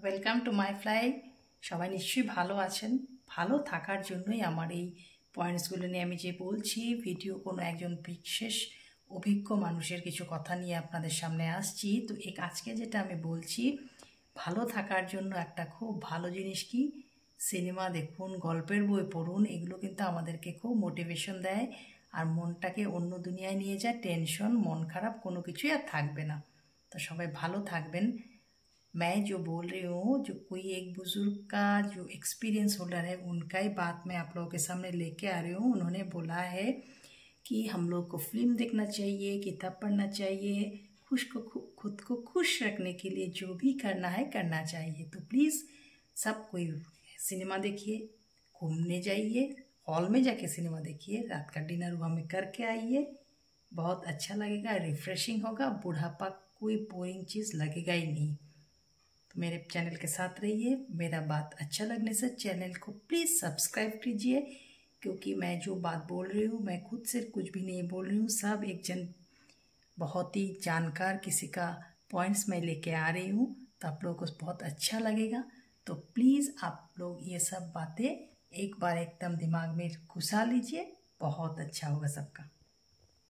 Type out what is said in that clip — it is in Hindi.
Welcome to my fly. সবাই নিশ্চয়ই ভালো আছেন। ভালো থাকার জন্যই আমার এই পয়েন্টসগুলো নিয়ে আমি যে বলছি, ভিডিও কোনো একজন বিশেষ অভিজ্ঞ মানুষের কিছু কথা নিয়ে আপনাদের সামনে আসছি। তো আজকে যেটা আমি বলছি, ভালো থাকার জন্য একটা খুব ভালো জিনিস কি, সিনেমা দেখুন, গল্পের বই পড়ুন। এগুলো কিন্তু আমাদেরকে খুব মোটিভেশন দেয় আর মনটাকে অন্য দুনিয়ায় নিয়ে যায়। টেনশন, মন খারাপ কোনো কিছুই আর থাকবে না। তো সবাই ভালো থাকবেন। मैं जो बोल रही हूँ, जो कोई एक बुजुर्ग का जो एक्सपीरियंस होल्डर है, उनका ही बात मैं आप लोगों के सामने लेके आ रही हूँ। उन्होंने बोला है कि हम लोग को फिल्म देखना चाहिए, किताब पढ़ना चाहिए, खुद को खुश रखने के लिए जो भी करना है करना चाहिए। तो प्लीज़ सब कोई सिनेमा देखिए, घूमने जाइए, हॉल में जाके सिनेमा देखिए, रात का डिनर वहाँ में करके आइए, बहुत अच्छा लगेगा, रिफ्रेशिंग होगा, बुढ़ापा कोई बोरिंग चीज़ लगेगा ही नहीं। तो मेरे चैनल के साथ रहिए। मेरा बात अच्छा लगने से चैनल को प्लीज़ सब्सक्राइब कीजिए, क्योंकि मैं जो बात बोल रही हूँ, मैं खुद से कुछ भी नहीं बोल रही हूँ। सब एक जन बहुत ही जानकार किसी का पॉइंट्स मैं लेके आ रही हूँ, तो आप लोगों को बहुत अच्छा लगेगा। तो प्लीज़ आप लोग ये सब बातें एक बार एकदम दिमाग में घुसा लीजिए, बहुत अच्छा होगा सबका।